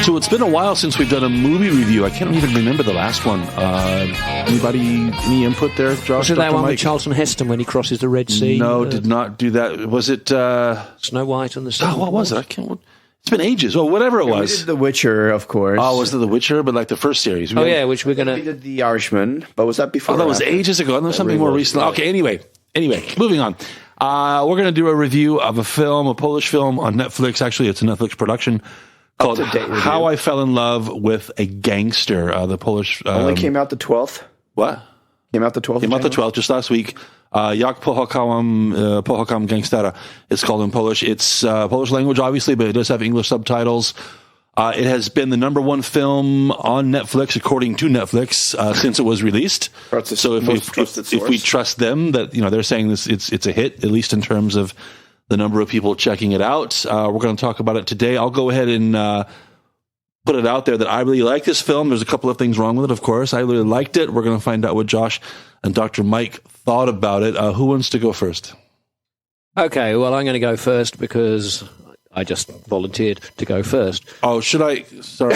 So it's been a while since we've done a movie review. I can't even remember the last one. Any input there, Josh? Was it that one Mike? with Charlton Heston when he crosses the Red Sea? No, did not do that. Was it... Snow White and the Seven what was it? I can't... It's been ages. Well, whatever it was. We did The Witcher, of course. Oh, was it The Witcher? But like the first series. Which we're going We did The Irishman, but was that before? Oh, that was ages ago. And there's something more recent. Okay, anyway, moving on. We're going to do a review of a Polish film on Netflix. Actually, it's a Netflix production called How I Fell in Love with a Gangster. The Polish... only came out the 12th? What? Came out the 12th? Came out the 12th, just last week. Jak pochokam gangstera, it's called in Polish. It's Polish language, obviously, but it does have English subtitles. It has been the number one film on Netflix, according to Netflix, since it was released. So if we trust them, that they're saying this, it's a hit, at least in terms of the number of people checking it out. We're going to talk about it today. I'll go ahead and put it out there that I really like this film. There's a couple of things wrong with it, of course. I really liked it. We're going to find out what Josh and Dr. Mike thought about it. Who wants to go first? Okay, well, I'm going to go first because I just volunteered to go first. Oh, should I? Sorry.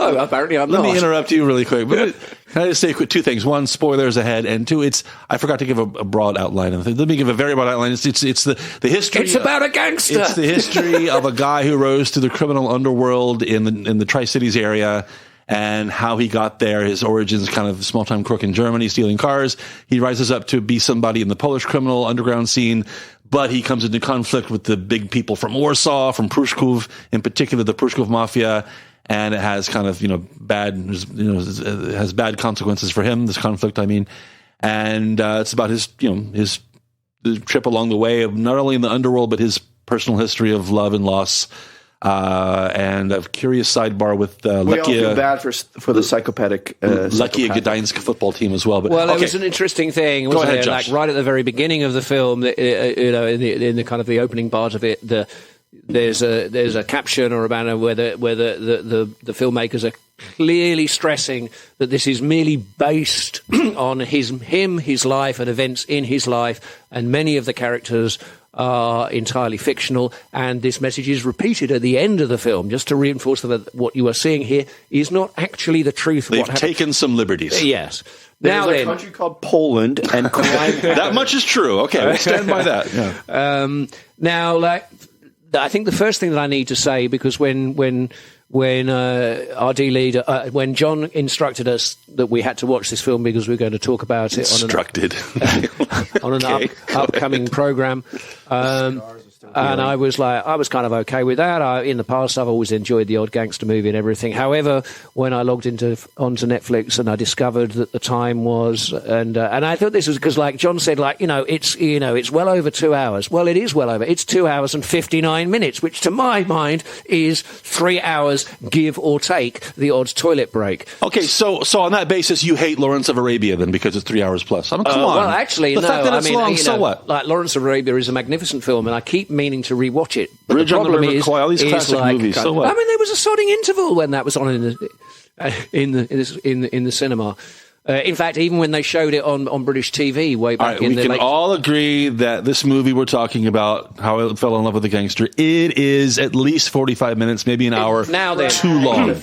Oh, apparently I'm not. Let me interrupt you really quick. But can I just say two things? One, spoilers ahead, and two, I forgot to give a broad outline. Let me give a very broad outline. It's the history. It's about a gangster. It's the history of a guy who rose to the criminal underworld in the Tri-Cities area, and how he got there. His origins, kind of small-time crook in Germany, stealing cars. He rises up to be somebody in the Polish criminal underground scene, but he comes into conflict with the big people from Warsaw, from Pruszków, in particular the Pruszków Mafia. And it has kind of, it has bad consequences for him, this conflict, I mean. And it's about his trip along the way of not only in the underworld, but his personal history of love and loss. And a curious sidebar with we all feel bad for the psychopathic Lechia Gdańsk football team as well. But it was an interesting thing, wasn't it? Josh. Like right at the very beginning of the film, in the kind of the opening part of it, there's a caption or a banner where the filmmakers are clearly stressing that this is merely based on his life and events in his life, and many of the characters are entirely fictional, and this message is repeated at the end of the film just to reinforce that what you are seeing here is not actually the truth. They've taken some liberties. Yes. There's a country called Poland, and crime. That much is true. Okay, we'll stand by that. Yeah. Now, I think the first thing that I need to say, because when our D leader, when John instructed us that we had to watch this film because we were going to talk about it on an upcoming program, and I was kind of okay with that. In the past, I've always enjoyed the odd gangster movie and everything. However, when I logged onto Netflix and I discovered that the time was, and I thought this was because, like John said, it's well over 2 hours. Well, it is well over. It's 2 hours and 59 minutes, which to my mind is 3 hours, give or take the odd toilet break. Okay, so on that basis, you hate Lawrence of Arabia then because it's 3 hours plus. I mean, come on. Well, actually, the fact that it's long, so what? Like Lawrence of Arabia is a magnificent film, and I keep meaning to rewatch it. But Bridge the on the problem River Kwai, all these classic movies. So what? I mean, there was a sodding interval when that was on in the cinema. In fact, even when they showed it on British TV way back in the late... We can all agree that this movie we're talking about, How I Fell in Love with a Gangster, it is at least 45 minutes, maybe an hour too long.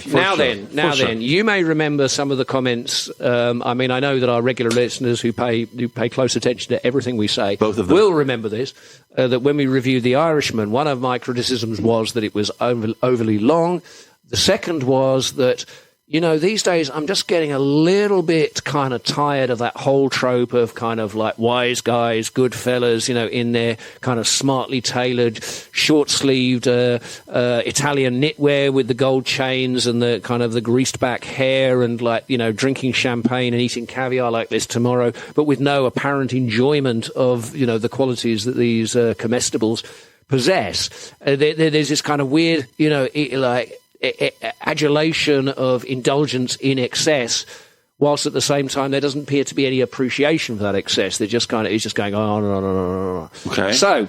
Now, you may remember some of the comments. I mean, I know that our regular listeners who pay close attention to everything we say, both of them, will remember this, that when we reviewed The Irishman, one of my criticisms was that it was overly long. The second was that, these days I'm just getting a little bit kind of tired of that whole trope of kind of like wise guys, good fellas, in their kind of smartly tailored, short-sleeved Italian knitwear with the gold chains and the kind of the greased back hair and drinking champagne and eating caviar like this tomorrow, but with no apparent enjoyment of, the qualities that these comestibles possess. There's this kind of weird, adulation of indulgence in excess, whilst at the same time there doesn't appear to be any appreciation for that excess. They're just it's just going on and on and on and on. Okay. So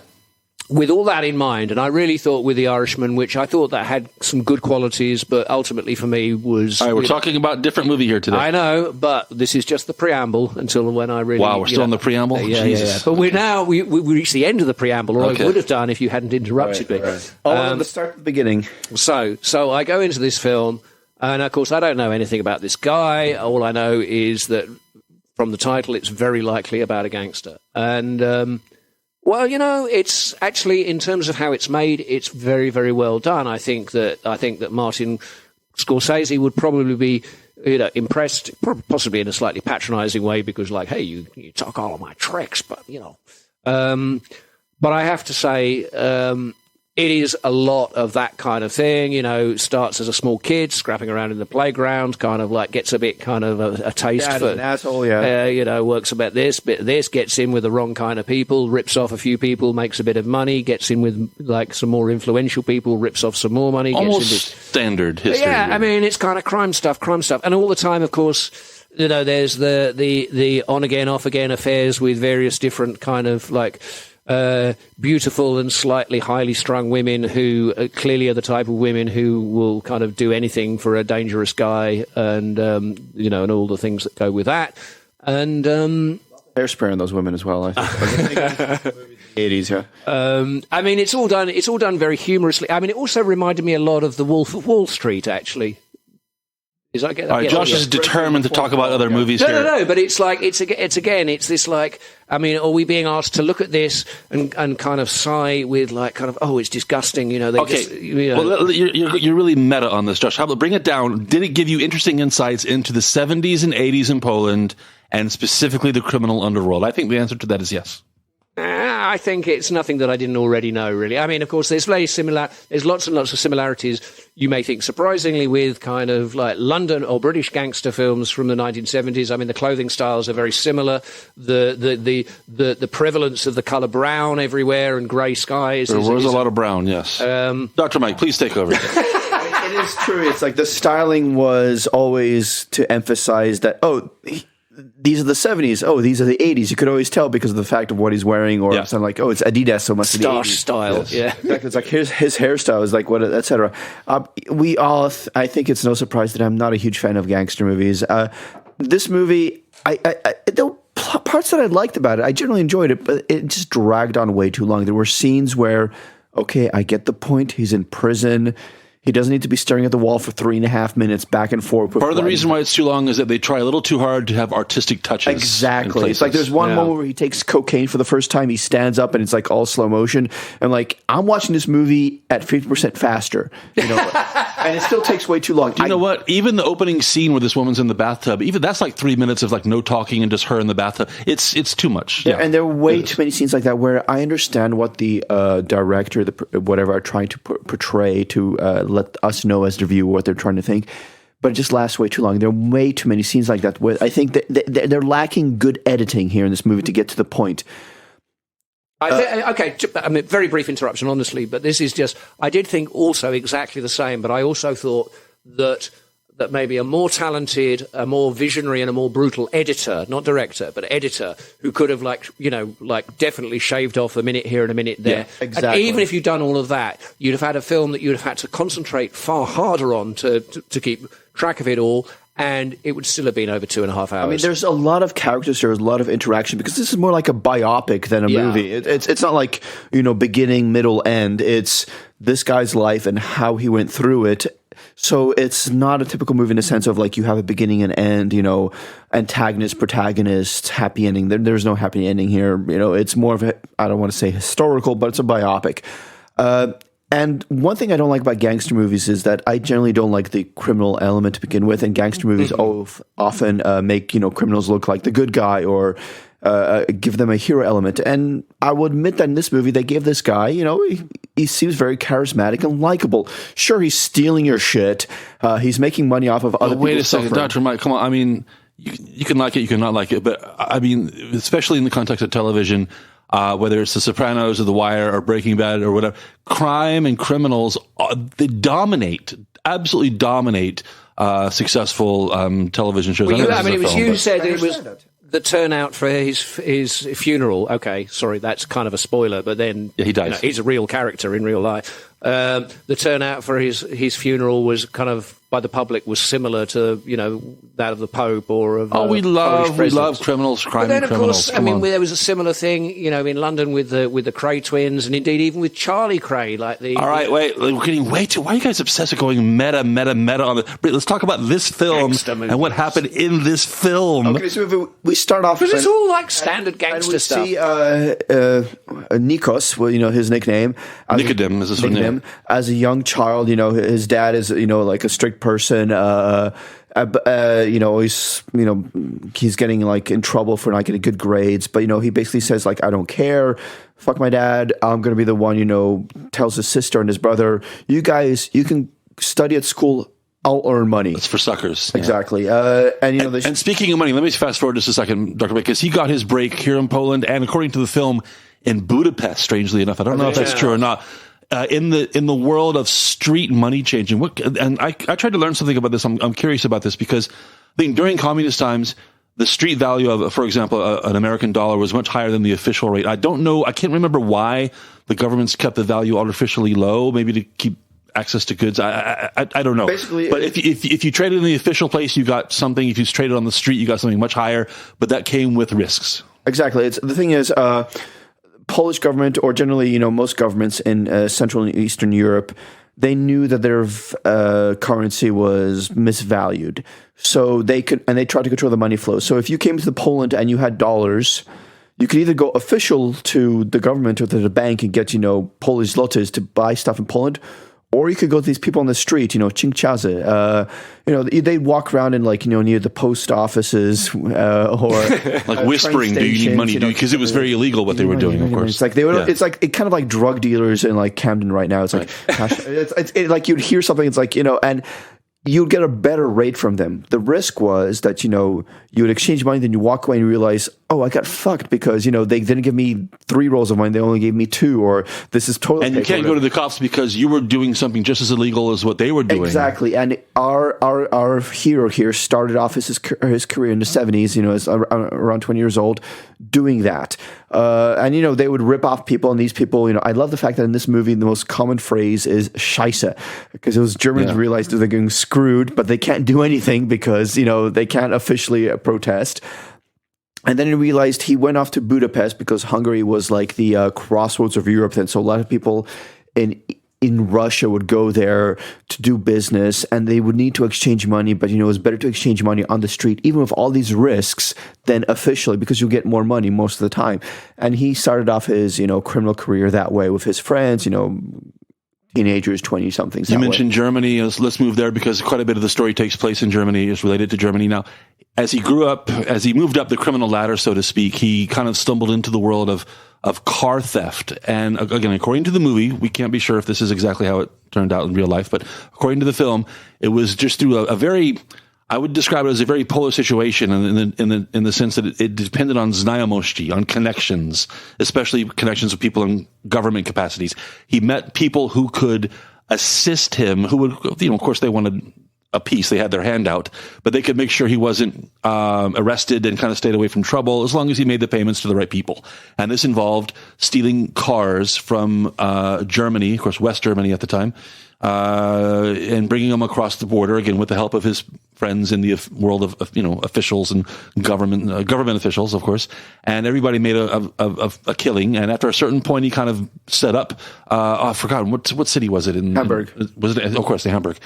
with all that in mind, and I really thought with The Irishman, which I thought that had some good qualities, but ultimately for me was... All right, we're talking about a different movie here today. I know, but this is just the preamble until when I really... Wow, we're still on the preamble? Yeah. But we reached the end of the preamble, or I would have done if you hadn't interrupted me. Right. Let's start at the beginning. So I go into this film, and of course I don't know anything about this guy. All I know is that from the title, it's very likely about a gangster. And... well, it's actually, in terms of how it's made, it's very, very well done. I think that Martin Scorsese would probably be, impressed, possibly in a slightly patronising way, because, like, hey, you took all of my tricks, but but I have to say, it is a lot of that kind of thing. Starts as a small kid, scrapping around in the playground, kind of like gets a bit kind of a taste for an asshole. Yeah, works about this, bit of this, gets in with the wrong kind of people, rips off a few people, makes a bit of money, gets in with like some more influential people, rips off some more money. Almost gets into standard history. Yeah, I mean it's kind of crime stuff, and all the time, of course. There's the on again, off again affairs with various different kind of like. Beautiful and slightly highly strung women who clearly are the type of women who will kind of do anything for a dangerous guy, and and all the things that go with that. And hairspray on those women as well. I think. 80s, yeah. I mean, it's all done very humorously. I mean, it also reminded me a lot of The Wolf of Wall Street, actually. All right, Josh is determined to talk about other movies here. No, but it's like, it's this like, I mean, are we being asked to look at this and kind of sigh with like kind of, oh, it's disgusting, Okay. Well, you're really meta on this, Josh. How about bring it down? Did it give you interesting insights into the 70s and 80s in Poland and specifically the criminal underworld? I think the answer to that is yes. I think it's nothing that I didn't already know, really. I mean, of course, there's lots and lots of similarities, you may think surprisingly, with kind of like London or British gangster films from the 1970s. I mean, the clothing styles are very similar. The prevalence of the colour brown everywhere and grey skies. There was a lot of brown, yes. Dr. Mike, please take over. It is true. It's like the styling was always to emphasize that, these are the 70s. Oh, these are the 80s. You could always tell because of the fact of what he's wearing, or something like, it's Adidas, so much of the 80s style. Yes. Yeah, exactly. It's like his hairstyle is like what, etc. We all, I think it's no surprise that I'm not a huge fan of gangster movies. This movie, there were parts that I liked about it. I generally enjoyed it, but it just dragged on way too long. There were scenes where, okay, I get the point. He's in prison. He doesn't need to be staring at the wall for 3.5 minutes back and forth. Part of the reason why it's too long is that they try a little too hard to have artistic touches. Exactly. It's like there's one moment where he takes cocaine for the first time. He stands up and it's like all slow motion. And like, I'm watching this movie at 50% faster, and it still takes way too long. You know what? Even the opening scene where this woman's in the bathtub, even that's like 3 minutes of like no talking and just her in the bathtub. It's too much. Yeah. And there are way too many scenes like that where I understand what the director, whatever, are trying to portray to let us know as the viewer what they're trying to think, but it just lasts way too long. There are way too many scenes like that where I think that they're lacking good editing here in this movie to get to the point. Okay, I mean, very brief interruption, honestly, but this is just, I did think also exactly the same, but I also thought that maybe a more talented, a more visionary, and a more brutal editor, not director, but editor, who could have definitely shaved off a minute here and a minute there. Yeah, exactly. And even if you'd done all of that, you'd have had a film that you'd have had to concentrate far harder on to keep track of it all, and it would still have been over 2.5 hours. I mean, there's a lot of characters, there's a lot of interaction, because this is more like a biopic than a movie. It's not like, beginning, middle, end. It's this guy's life and how he went through it. So it's not a typical movie in the sense of like you have a beginning and end, antagonist, protagonist, happy ending. There's no happy ending here. It's more of I don't want to say historical, but it's a biopic. And one thing I don't like about gangster movies is that I generally don't like the criminal element to begin with. And gangster movies often make, criminals look like the good guy or give them a hero element. And I will admit that in this movie, they gave this guy, he seems very charismatic and likable. Sure, he's stealing your shit. He's making money off of other people. Wait a second, Dr. Mike, come on. I mean, you can like it, you can not like it. But I mean, especially in the context of television, whether it's The Sopranos or The Wire or Breaking Bad or whatever, crime and criminals, they absolutely dominate successful television shows. Well, it was you said it was. the turnout for his funeral. Okay, sorry, that's kind of a spoiler, but then he dies. He's a real character in real life. The turnout for his funeral was kind of by the public was similar to that of the Pope or of we love criminals, crime, but then, of criminals. course, I mean, there was a similar thing, in London with the Cray twins, and indeed even with Charlie Cray, like the. All right, wait, we're getting way too. Why are you guys obsessed with going meta on the? Let's talk about this film and what happened in this film. Okay, so we start off because it's all like standard gangster stuff. See, Nikos, well, his nickname, Nicodem is his name. As a young child, his dad is, like a strict person. He's getting like in trouble for not getting good grades, but he basically says like, I don't care, fuck my dad, I'm gonna be the one. Tells his sister and his brother, you guys, you can study at school, I'll earn money. It's for suckers. Exactly. And speaking of money, let me fast forward just a second, Dr. because he got his break here in Poland, and according to the film, in Budapest, strangely enough. I don't know if that's true or not. In the world of street money changing, and I tried to learn something about this. I'm curious about this because I think during communist times, the street value of, for example, an American dollar was much higher than the official rate. I don't know. I can't remember why the governments kept the value artificially low. Maybe to keep access to goods. I don't know. Basically, but if you traded in the official place, you got something. If you traded on the street, you got something much higher. But that came with risks. Exactly. The thing is. Polish government, or generally, most governments in Central and Eastern Europe, they knew that their currency was misvalued. So they tried to control the money flow. So if you came to Poland and you had dollars, you could either go official to the government or to the bank and get, Polish zlotys to buy stuff in Poland, or you could go to these people on the street, Cinkciarzy. They'd walk around in near the post offices or like whispering, "Do you need money?" Because it was very illegal what they were doing. Of course, it's like it's like kind of like drug dealers in like Camden right now. It's like it's like you'd hear something. It's like and you'd get a better rate from them. The risk was that, you would exchange money, then you walk away and you realize, oh, I got fucked because, they didn't give me 3 rolls of money. They only gave me 2, or this is totally. And you can't go to the cops because you were doing something just as illegal as what they were doing. Exactly. And our hero here started off his career in the 70s, as around 20 years old, doing that. And, they would rip off people, and these people, I love the fact that in this movie, the most common phrase is Scheiße, because those Germans realized that they're getting screwed, but they can't do anything because, they can't officially protest. And then he realized he went off to Budapest because Hungary was like the crossroads of Europe. And so a lot of people in Russia would go there to do business, and they would need to exchange money. But, it was better to exchange money on the street, even with all these risks, than officially, because you'll get more money most of the time. And he started off his, criminal career that way with his friends, teenagers, 20-somethings. You mentioned Germany. Let's move there because quite a bit of the story takes place in Germany, is related to Germany. Now, as he moved up the criminal ladder, so to speak, he kind of stumbled into the world of car theft. And again, according to the movie, we can't be sure if this is exactly how it turned out in real life, but according to the film, it was just through a very, I would describe it as a very polar situation in the sense that it depended on znajomości, on connections, especially connections with people in government capacities. He met people who could assist him, who would, of course they wanted a piece, they had their hand out, but they could make sure he wasn't arrested and kind of stayed away from trouble as long as he made the payments to the right people. And this involved stealing cars from Germany, of course, West Germany at the time, and bringing them across the border, again, with the help of his friends in the world of officials and government officials, of course. And everybody made a killing. And after a certain point, he kind of set up, I've forgotten, what city was it in? Hamburg. Was it, of course, in Hamburg.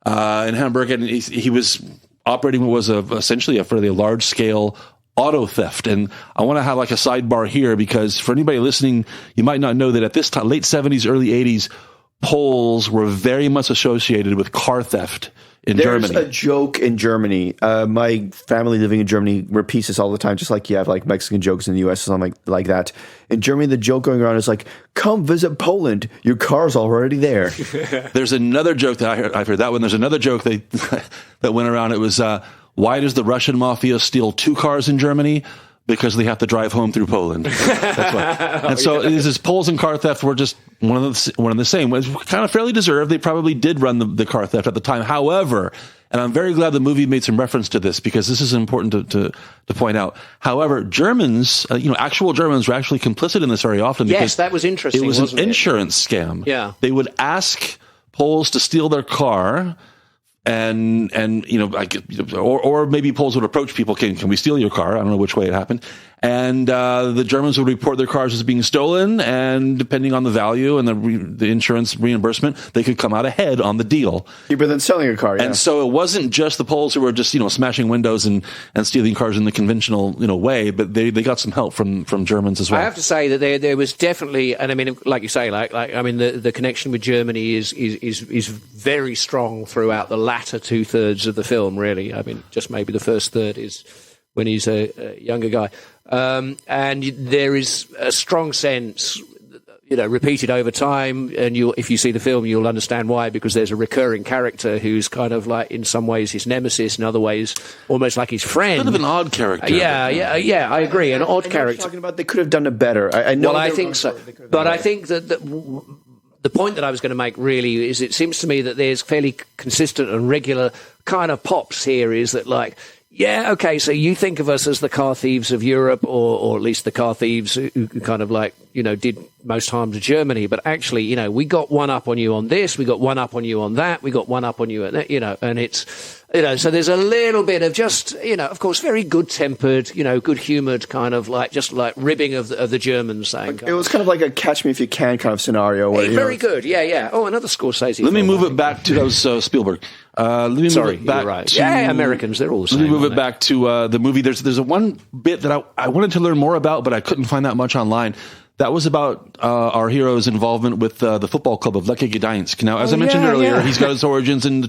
In Hamburg, and he was operating what was essentially a fairly large-scale auto theft. And I want to have like a sidebar here because for anybody listening, you might not know that at this time, late 70s, early 80s, Poles were very much associated with car theft in Germany. There's a joke in Germany. My family living in Germany repeats this all the time, just like you have like Mexican jokes in the U.S. or something like that. In Germany, the joke going around is like, come visit Poland. Your car's already there. There's another joke that I've heard that one. There's another joke that went around. It was, why does the Russian mafia steal 2 cars in Germany, because they have to drive home through Poland. That's why. And so this Poles and car theft were just one of the same. It was kind of fairly deserved. They probably did run the car theft at the time. However, and I'm very glad the movie made some reference to this because this is important to point out. However, Germans, actual Germans were actually complicit in this very often. Yes, that was interesting. It was wasn't an insurance scam. Yeah. They would ask Poles to steal their car. And or maybe Poles would approach people, can we steal your car? I don't know which way it happened. And the Germans would report their cars as being stolen, and depending on the value and the insurance reimbursement, they could come out ahead on the deal. Cheaper than selling your car, yeah. And so it wasn't just the Poles who were just, smashing windows and stealing cars in the conventional, way, but they got some help from Germans as well. I have to say that there was definitely, and I mean, like you say, the connection with Germany is very strong throughout the latter 2/3 of the film, really. I mean, just maybe the first third is when he's a younger guy. And there is a strong sense, repeated over time, and if you see the film, you'll understand why, because there's a recurring character who's kind of like, in some ways, his nemesis, in other ways, almost like his friend. Bit of an odd character. Yeah, I agree, an odd character. Talking about they could have done it better. I know. Well, I think so. But I think that the point that I was going to make really is, it seems to me that there's fairly consistent and regular kind of pops here, is that like, yeah, okay, so you think of us as the car thieves of Europe, or at least the car thieves who kind of like, did most harm to Germany. But actually, we got one up on you on this, we got one up on you on that, we got one up on you on that, and it's, so there's a little bit of just, of course, very good-tempered, good-humoured kind of like, just like ribbing of the Germans saying. It was kind of like a Catch Me If You Can kind of scenario. Where, very good, yeah. Oh, another Scorsese. Let me move it back to those Spielberg. Let me move it back. You're right. To, Americans, they're all the same. Let me move it back to the movie. There's a one bit that I wanted to learn more about, but I couldn't find that much online. That was about our hero's involvement with the football club of Lech Gdańsk. Now, as I mentioned earlier, he's got his origins in the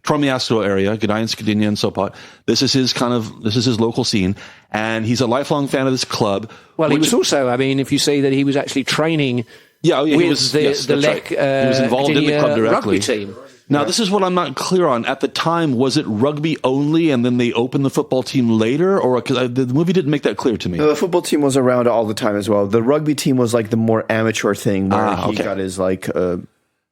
Tromiasto area, Gdańsk, Gdynia, and Sopot. This is his local scene, and he's a lifelong fan of this club. Well, he was also, I mean, if you see that he was actually training with the Lech he was involved in the club directly. Rugby team. Now, this is what I'm not clear on. At the time, was it rugby only, and then they opened the football team later? Or because the movie didn't make that clear to me. The football team was around all the time as well. The rugby team was like the more amateur thing where he got his like.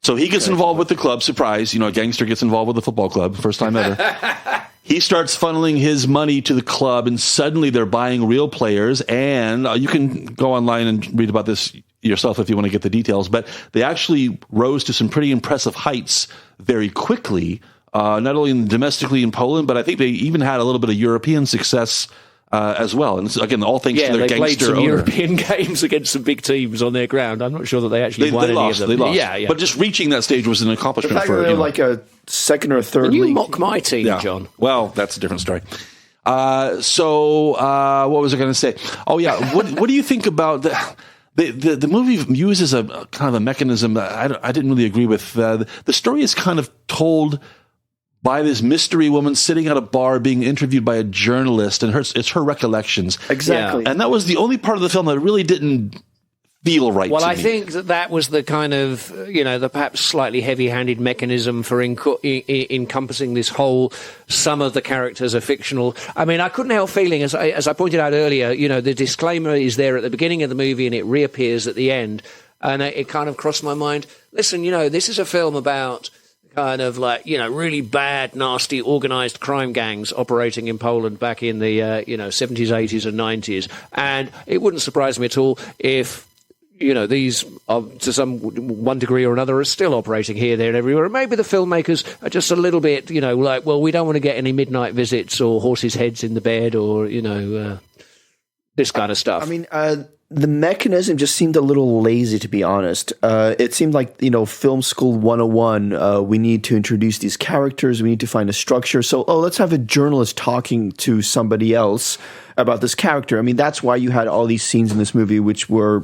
So he gets involved with the club. Surprise! A gangster gets involved with the football club. First time ever. He starts funneling his money to the club, and suddenly they're buying real players. And you can go online and read about this yourself if you want to get the details. But they actually rose to some pretty impressive heights very quickly, not only domestically in Poland, but I think they even had a little bit of European success as well. And again, all thanks to their gangster owner. They played some European games against some big teams on their ground. I'm not sure that they actually won any of them. They lost. Yeah. But just reaching that stage was an accomplishment the fact for that they're like a second or third you league. mock my team, John. Well, that's a different story. So what was I going to say? Oh, yeah. What do you think about the movie uses a kind of a mechanism that I didn't really agree with. The story is kind of told by this mystery woman sitting at a bar being interviewed by a journalist, and it's her recollections. Exactly. Yeah. And that was the only part of the film that really didn't feel right to me. Well, I think that was the kind of, the perhaps slightly heavy-handed mechanism for encompassing this whole, some of the characters are fictional. I mean, I couldn't help feeling, as I pointed out earlier, the disclaimer is there at the beginning of the movie and it reappears at the end. And it kind of crossed my mind, listen, this is a film about kind of like, really bad, nasty, organized crime gangs operating in Poland back in the, 70s, 80s and 90s. And it wouldn't surprise me at all if, these are, to some one degree or another, are still operating here, there, and everywhere. And maybe the filmmakers are just a little bit, like, well, we don't want to get any midnight visits or horses' heads in the bed or, this kind of stuff. I mean, the mechanism just seemed a little lazy, to be honest. It seemed like, film school 101, we need to introduce these characters, we need to find a structure. So, let's have a journalist talking to somebody else about this character. I mean, that's why you had all these scenes in this movie which were,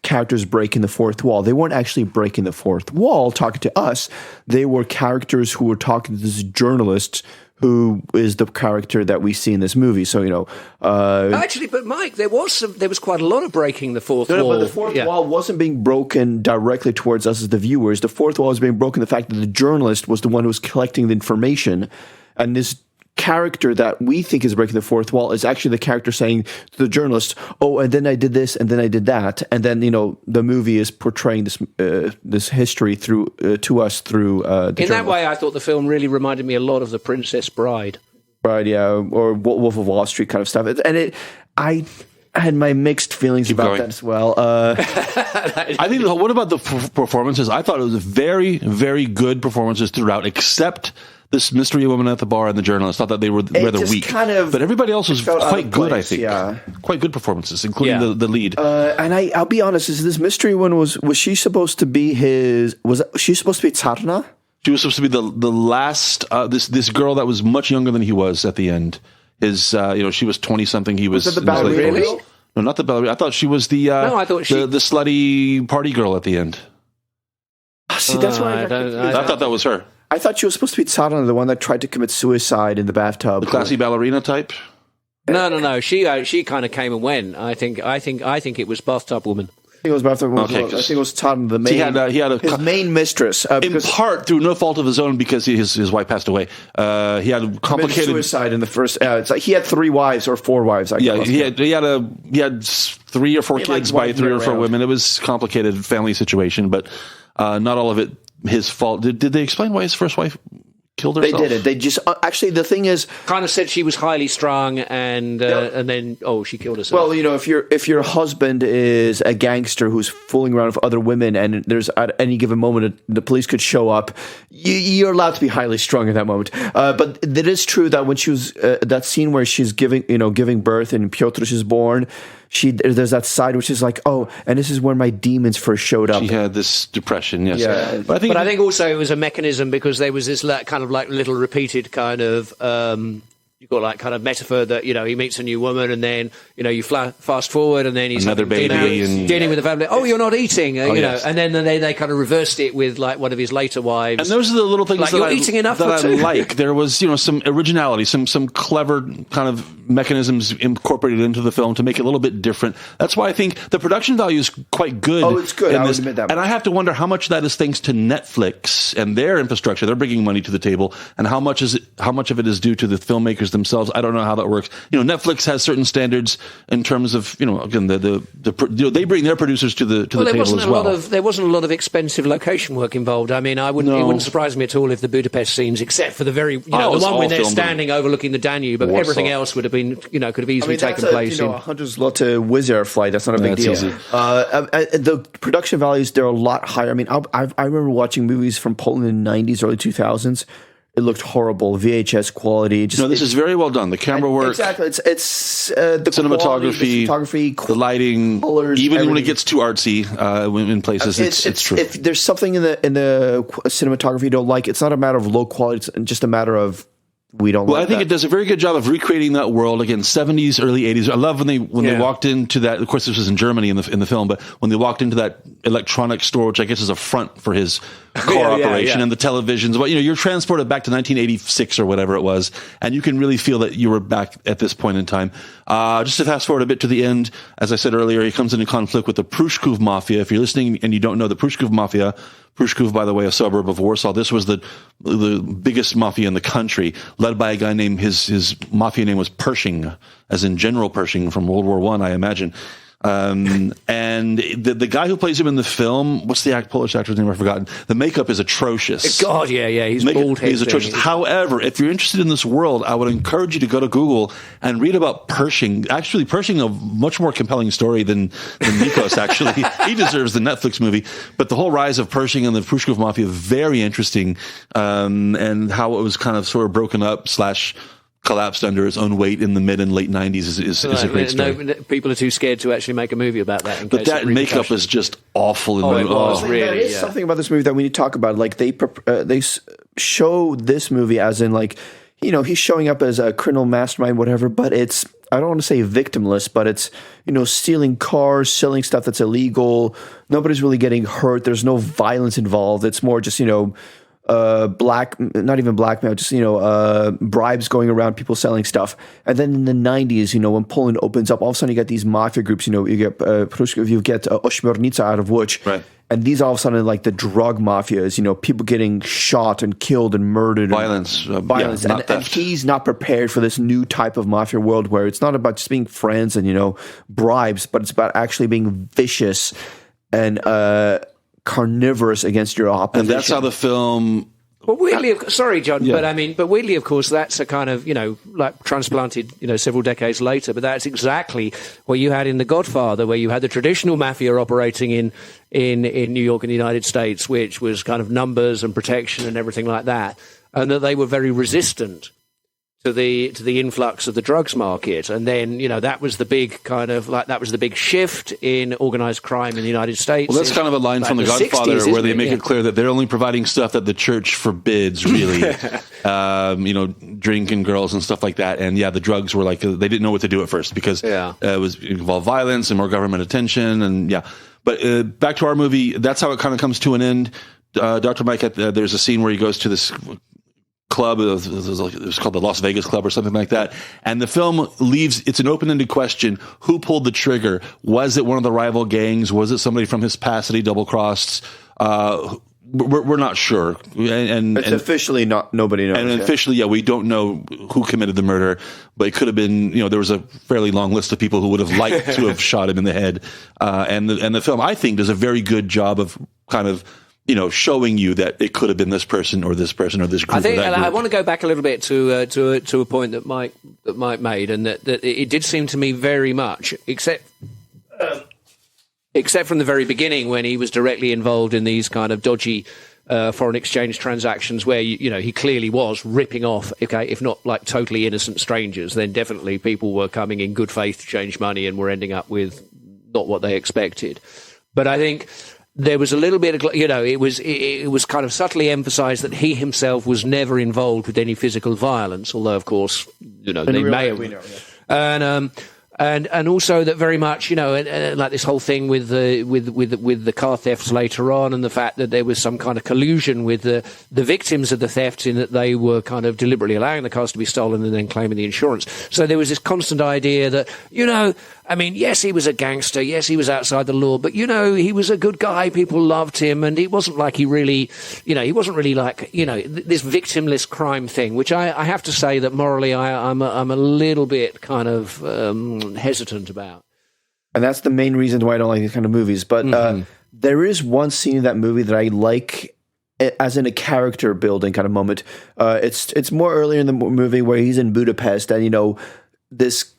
characters breaking the fourth wall. They weren't actually breaking the fourth wall talking to us. They were characters who were talking to this journalist who is the character that we see in this movie. So, actually, but Mike, there was quite a lot of breaking the fourth wall. But the fourth wall wasn't being broken directly towards us as the viewers. The fourth wall was being broken the fact that the journalist was the one who was collecting the information, and this character that we think is breaking the fourth wall is actually the character saying to the journalist, "Oh, and then I did this, and then I did that," and then the movie is portraying this history through to us through. In that way, I thought the film really reminded me a lot of The Princess Bride. Right, yeah, or Wolf of Wall Street kind of stuff, I had my mixed feelings about that as well. I think. What about the performances? I thought it was very, very good performances throughout, except this mystery woman at the bar and the journalist. Thought that they were rather weak, but everybody else was quite good. I think, quite good performances, including the lead. And I'll be honest, is this mystery one was she supposed to be his? Was she supposed to be Tsarna? She was supposed to be the last this girl that was much younger than he was at the end. His she was 20 something. He was that the ballerina? Really? No, not the ballerina. I thought she was the I thought the slutty party girl at the end. See, that's why I thought that was her. I thought she was supposed to be Tsarna, the one that tried to commit suicide in the bathtub. The classy ballerina type? No. She kind of came and went. I think it was Bathtub Woman. I think it was Bathtub Woman. I think it was Tsarna, the main. He had his main mistress. In part through no fault of his own, because his wife passed away. He had complicated suicide in the first. It's like he had 3 wives or 4 wives. He had 3 or 4 kids by 3 or 4 women. It was a complicated family situation, but not all of it his fault. Did they explain why his first wife killed herself? They did it. They just actually the thing is, kind of said she was highly strung, and then she killed herself. Well, if your husband is a gangster who's fooling around with other women, and there's at any given moment the police could show up, you're allowed to be highly strung at that moment. But it is true that when she was that scene where she's giving birth and Piotr is born. There's that side which is like, oh, and this is where my demons first showed up. She had this depression, yes. Yeah. But I think also it was a mechanism, because there was this kind of like little repeated kind of you've got like kind of metaphor that he meets a new woman, and then you fast forward, and then he's another baby dealing with the family. Oh, you're not eating, yes. And then they kind of reversed it with like one of his later wives. And those are the little things like, that you're eating enough I like. There was some originality, some clever kind of mechanisms incorporated into the film to make it a little bit different. That's why I think the production value is quite good. Oh, it's good. I would admit that. And I have to wonder how much of that is thanks to Netflix and their infrastructure. They're bringing money to the table, and how much of it is due to the filmmakers themselves. I don't know how that works. Netflix has certain standards in terms of again they bring their producers to the table as well. There wasn't a lot of expensive location work involved. I mean, it wouldn't surprise me at all if the Budapest scenes, except for the the one when they're standing overlooking the Danube, but everything else would have been could have easily taken place. 100 zloty Wizz Air flight. That's not a big deal. Easy. The production values, they're a lot higher. I mean, I remember watching movies from Poland in the 90s, early 2000s. It looked horrible, VHS quality. This is very well done. The camera work, exactly. It's the cinematography, quality, the lighting, colors, even everything. when it gets too artsy in places. It's true. If there's something in the cinematography you don't like, it's not a matter of low quality. It's just a matter of we don't. Well, I think it does a very good job of recreating that world again, 70s, early 80s. I love when they walked into that. Of course, this was in Germany in the film, but when they walked into that electronics store, which I guess is a front for his car operation, and the televisions. But you're transported back to 1986 or whatever it was, and you can really feel that you were back at this point in time. Just to fast forward a bit to the end, as I said earlier, he comes into conflict with the Prushkov Mafia. If you're listening and you don't know the Prushkov Mafia, Prushkov, by the way, a suburb of Warsaw. This was the biggest mafia in the country, led by a guy named his mafia name was Pershing, as in General Pershing from World War I imagine. And the guy who plays him in the film, what's the Polish actor's name? I've forgotten. The makeup is atrocious. God, yeah, he's bald head. He's atrocious. However, if you're interested in this world, I would encourage you to go to Google and read about Pershing. Actually, Pershing, a much more compelling story than Nikos. Actually, he deserves the Netflix movie. But the whole rise of Pershing and the Prushkov Mafia, very interesting, and how it was kind of sort of broken up / collapsed under its own weight in the mid and late 90s is a great story. No, people are too scared to actually make a movie about that. But that makeup is just awful. It was really. There is something about this movie that we need to talk about. Like they show this movie as in like he's showing up as a criminal mastermind, whatever. But it's, I don't want to say victimless, but it's stealing cars, selling stuff that's illegal. Nobody's really getting hurt. There's no violence involved. It's more just not even blackmail, just bribes going around, people selling stuff. And then in the 90s, when Poland opens up, all of a sudden you get these mafia groups. You get Ośmiornica out of Łódź, right. And these all of a sudden like the drug mafias. People getting shot and killed and murdered, violence, and he's not prepared for this new type of mafia world where it's not about just being friends and bribes, but it's about actually being vicious and carnivorous against your opposition. And that's how the film. Well, weirdly, sorry, John, but weirdly, of course, that's a kind of like transplanted, several decades later. But that's exactly what you had in The Godfather, where you had the traditional mafia operating in New York and the United States, which was kind of numbers and protection and everything like that, and that they were very resistant to the influx of the drugs market. And then that was the big shift in organized crime in the United States. Well, that's kind of a line from The Godfather 60s, where they make it clear that they're only providing stuff that the church forbids, really. Drinking girls and stuff like that. And the drugs were like, they didn't know what to do at first because it involved violence and more government attention. And but back to our movie, that's how it kind of comes to an end. Dr. Mike, there's a scene where he goes to this club. It was called the Las Vegas Club or something like that. And the film leaves, it's an open-ended question. Who pulled the trigger? Was it one of the rival gangs? Was it somebody from his past that he double-crossed? We're not sure. And it's officially not, nobody knows. And officially, we don't know who committed the murder, but it could have been, there was a fairly long list of people who would have liked to have shot him in the head. And the film, I think, does a very good job of kind of showing you that it could have been this person or this person or this group. I think, or that group. I want to go back a little bit to a point that Mike made, and that it did seem to me very much, except from the very beginning when he was directly involved in these kind of dodgy foreign exchange transactions, where he clearly was ripping off, if not like totally innocent strangers, then definitely people were coming in good faith to change money and were ending up with not what they expected. But I think there was a little bit of, it was kind of subtly emphasized that he himself was never involved with any physical violence, although of course, they may have. And also that very much, like this whole thing with the car thefts later on, and the fact that there was some kind of collusion with the victims of the thefts, in that they were kind of deliberately allowing the cars to be stolen and then claiming the insurance. So there was this constant idea that, yes, he was a gangster, yes, he was outside the law, but he was a good guy. People loved him, and it wasn't like he really, he wasn't really like, this victimless crime thing, which I have to say that morally I'm a little bit kind of hesitant about. And that's the main reason why I don't like these kind of movies. But there is one scene in that movie that I like, as in a character building kind of moment. It's more earlier in the movie where he's in Budapest, and this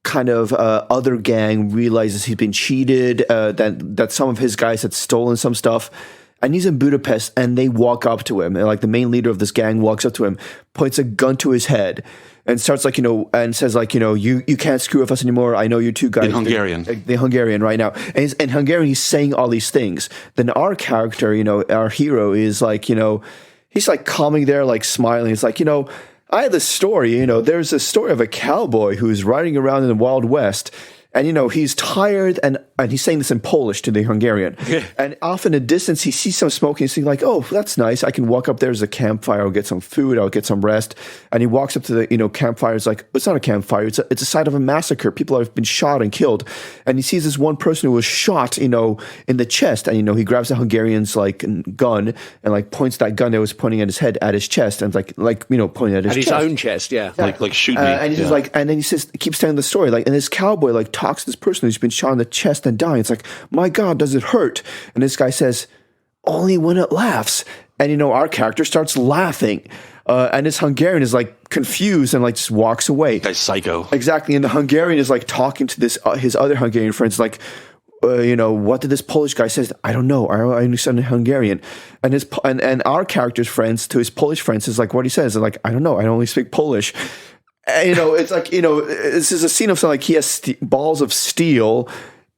kind of other gang realizes he's been cheated, that some of his guys had stolen some stuff. And he's in Budapest, and they walk up to him, and like the main leader of this gang walks up to him, points a gun to his head, and starts and says you can't screw with us anymore. I know you two guys. In Hungarian. The Hungarian right now. And in Hungarian, he's saying all these things. Then our character, our hero is he's like calming there, like smiling. It's like, I had this story, there's a story of a cowboy who's riding around in the Wild West. And, he's tired, and he's saying this in Polish to the Hungarian. And off in the distance, he sees some smoke, and he's thinking like, oh, that's nice. I can walk up there. There's a campfire. I'll get some food. I'll get some rest. And he walks up to the, campfire. It's like, it's not a campfire. It's a site of a massacre. People have been shot and killed. And he sees this one person who was shot, in the chest. And, he grabs the Hungarian's, gun and, points that gun that was pointing at his head at his chest. And, pointing at his chest. At his own chest, yeah. Like shoot me. And he's and then he keeps telling the story. And this cowboy, talks to this person who's been shot in the chest and dying. It's like, my God, does it hurt? And this guy says, only when it laughs. And, our character starts laughing. And this Hungarian is confused and just walks away. Guy's psycho. Exactly. And the Hungarian is talking to this, his other Hungarian friends, what did this Polish guy say? I don't know. I understand Hungarian. And our character's friends to his Polish friends is what he says. They're I don't know. I only speak Polish. It's this is a scene of something he has balls of steel,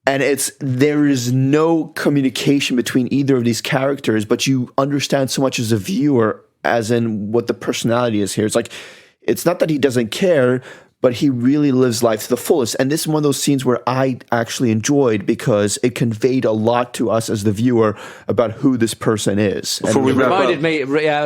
and there is no communication between either of these characters, but you understand so much as a viewer, as in what the personality is here. It's not that he doesn't care, but he really lives life to the fullest. And this is one of those scenes where I actually enjoyed because it conveyed a lot to us as the viewer about who this person is. Before we wrap reminded me,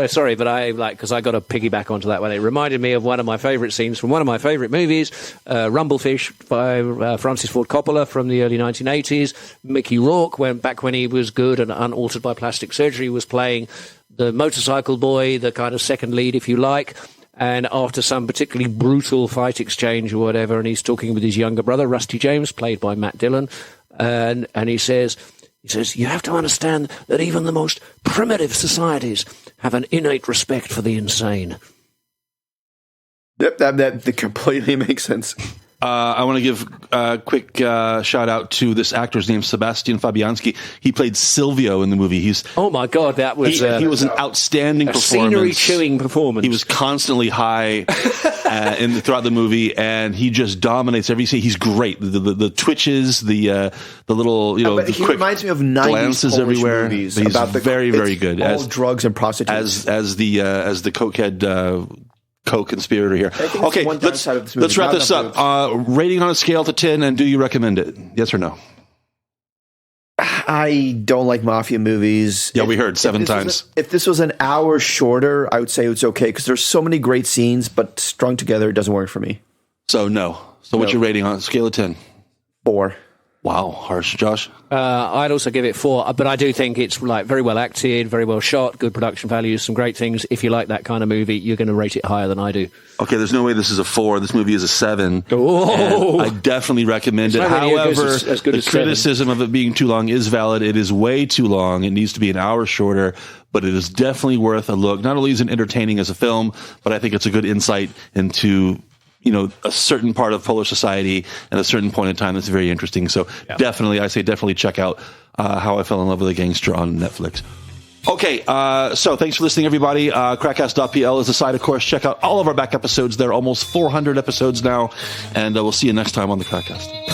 sorry, but because I got to piggyback onto that one. It reminded me of one of my favourite scenes from one of my favourite movies, Rumblefish by Francis Ford Coppola from the early 1980s. Mickey Rourke, back when he was good and unaltered by plastic surgery, was playing the motorcycle boy, the kind of second lead, if you like. And after some particularly brutal fight exchange or whatever, and he's talking with his younger brother, Rusty James, played by Matt Dillon, and he says, you have to understand that even the most primitive societies have an innate respect for the insane. Yep, that completely makes sense. I want to give a quick shout out to this actor's name, Sebastian Fabianski. He played Silvio in the movie. Oh my God, that was he was an outstanding performance. Scenery-chewing performance. He was constantly high throughout the movie, and he just dominates every scene. He's great. The twitches, the little but the he quick reminds me of 90s glances Polish everywhere. movies But he's about very very good all as drugs and prostitutes as the cokehead. Co-conspirator here. Okay, let's wrap this up. Rating on a scale to 10, and do you recommend it? Yes or no? I don't like mafia movies. Yeah, we heard 7 times. If this was an hour shorter, I would say it's okay because there's so many great scenes, but strung together, it doesn't work for me. So no. So what's your rating on a scale of 10? 4. Wow, harsh, Josh. I'd also give it 4, but I do think it's very well acted, very well shot, good production values, some great things. If you like that kind of movie, you're going to rate it higher than I do. Okay, there's no way this is a 4. This movie is a 7. Oh, I definitely recommend it. However, the criticism of it being too long is valid. It is way too long. It needs to be an hour shorter, but it is definitely worth a look. Not only is it entertaining as a film, but I think it's a good insight into a certain part of Polish society at a certain point in time that's very interesting. So definitely check out How I Fell in Love with a Gangster on Netflix. Okay, so thanks for listening, everybody. KrakCast.pl is the site, of course. Check out all of our back episodes. There are almost 400 episodes now, and we'll see you next time on the KrakCast.